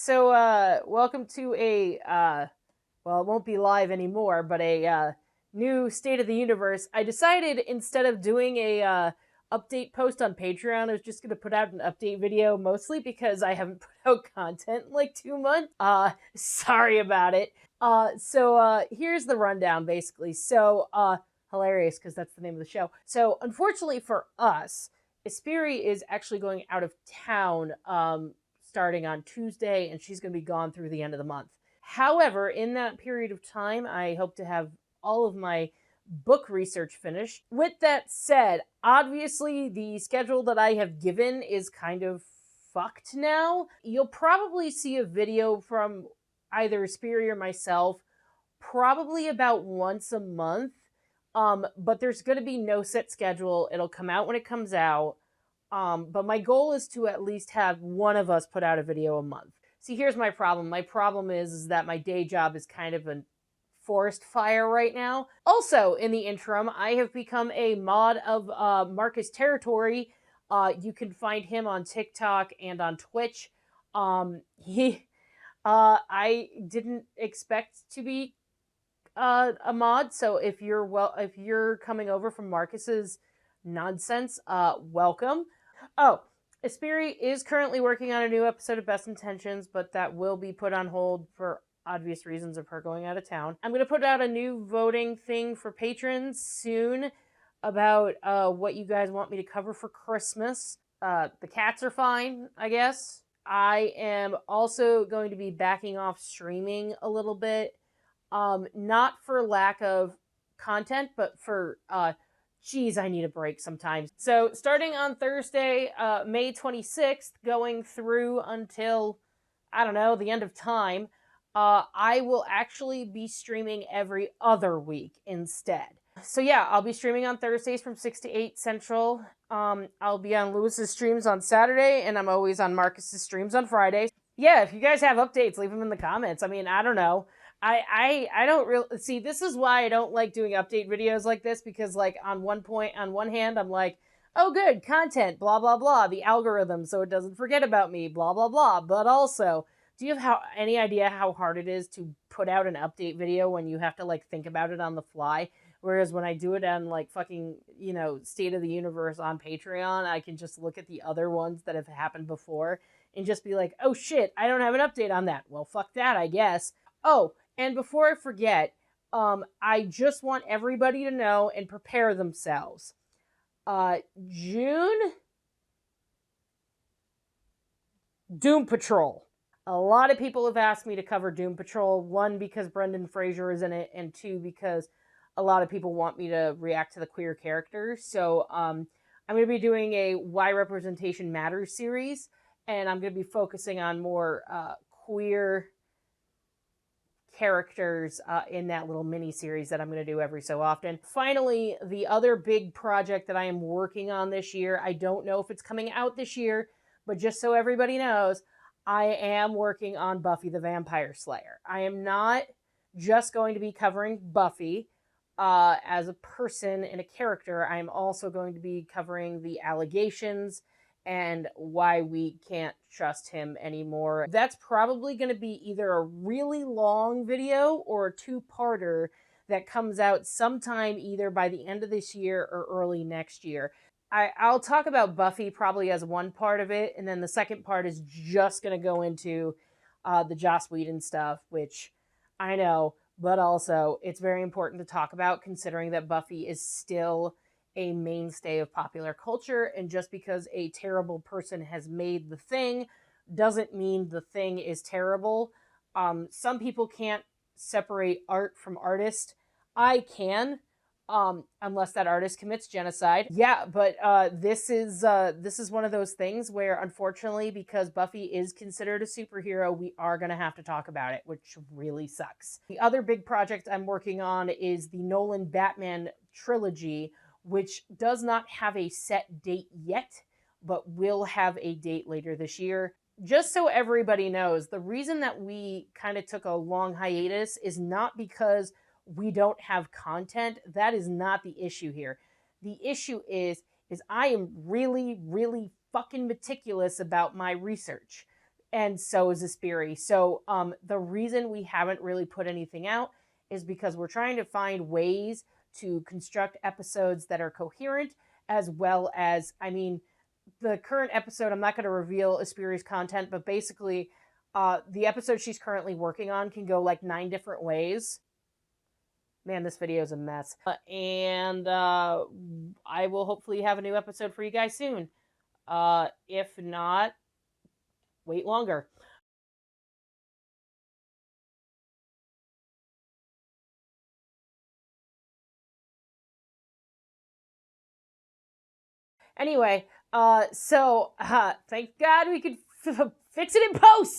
Welcome to well, it won't be live anymore, but a new State of the Universe. I decided instead of doing a update post on Patreon, I was just going to put out an update video, mostly because I haven't put out content in like 2 months. Sorry about it. Here's the rundown, basically. Hilarious, because that's the name of the show. So, unfortunately for us, Espiri is actually going out of town, starting on Tuesday, and she's going to be gone through the end of the month. However, in that period of time, I hope to have all of my book research finished. With that said, obviously the schedule that I have given is kind of fucked now. You'll probably see a video from either Espiri or myself probably about once a month. But there's going to be no set schedule. It'll come out when it comes out. But my goal is to at least have one of us put out a video a month. See, here's my problem. My problem is that my day job is kind of a forest fire right now. Also, in the interim, I have become a mod of Marcus Territory. You can find him on TikTok and on Twitch. I didn't expect to be a mod, so if you're coming over from Marcus's nonsense, welcome. Oh, Espiri is currently working on a new episode of Best Intentions, but that will be put on hold for obvious reasons of her going out of town. I'm going to put out a new voting thing for patrons soon about what you guys want me to cover for Christmas. The cats are fine, I guess. I am also going to be backing off streaming a little bit. Not for lack of content, but for, geez, I need a break sometimes. So, starting on Thursday, May 26th, going through until, I don't know, the end of time, I will actually be streaming every other week instead. So yeah, I'll be streaming on Thursdays from 6 to 8 Central. I'll be on Lewis's streams on Saturday, and I'm always on Marcus's streams on Friday. Yeah, if you guys have updates, leave them in the comments. I mean, I don't know. I don't really see, this is why I don't like doing update videos like this, because like on one hand I'm like, oh good, content, blah blah blah, the algorithm so it doesn't forget about me, blah blah blah. But also, do you have any idea how hard it is to put out an update video when you have to like think about it on the fly? Whereas when I do it on like fucking, State of the Universe on Patreon, I can just look at the other ones that have happened before and just be like, oh shit, I don't have an update on that. Well, fuck that, I guess. Oh, and before I forget, I just want everybody to know and prepare themselves. June, Doom Patrol. A lot of people have asked me to cover Doom Patrol. One, because Brendan Fraser is in it, and two, because a lot of people want me to react to the queer characters. So I'm going to be doing a Why Representation Matters series, and I'm going to be focusing on more queer characters in that little mini series that I'm going to do every so often. Finally, the other big project that I am working on this year, I don't know if it's coming out this year, but just so everybody knows, I am working on Buffy the Vampire Slayer. I am not just going to be covering Buffy as a person and a character. I am also going to be covering the allegations and why we can't trust him anymore. That's probably going to be either a really long video or a two-parter that comes out sometime either by the end of this year or early next year. I'll talk about Buffy probably as one part of it, and then the second part is just going to go into the Joss Whedon stuff, which I know, but also it's very important to talk about considering that Buffy is still a mainstay of popular culture, and just because a terrible person has made the thing doesn't mean the thing is terrible. Some people can't separate art from artist. I can, unless that artist commits genocide. Yeah, but this is one of those things where, unfortunately, because Buffy is considered a superhero, we are going to have to talk about it, which really sucks. The other big project I'm working on is the Nolan Batman trilogy, which does not have a set date yet, but will have a date later this year. Just so everybody knows, the reason that we kind of took a long hiatus is not because we don't have content. That is not the issue here. The issue is I am really, really fucking meticulous about my research. and so is Aspiri. So the reason we haven't really put anything out is because we're trying to find ways to construct episodes that are coherent, as well as, I mean, the current episode, I'm not going to reveal Aspiri's content, but basically, the episode she's currently working on can go like 9 different ways. Man, this video is a mess. And I will hopefully have a new episode for you guys soon. If not, wait longer. Anyway, so thank God we could fix it in post.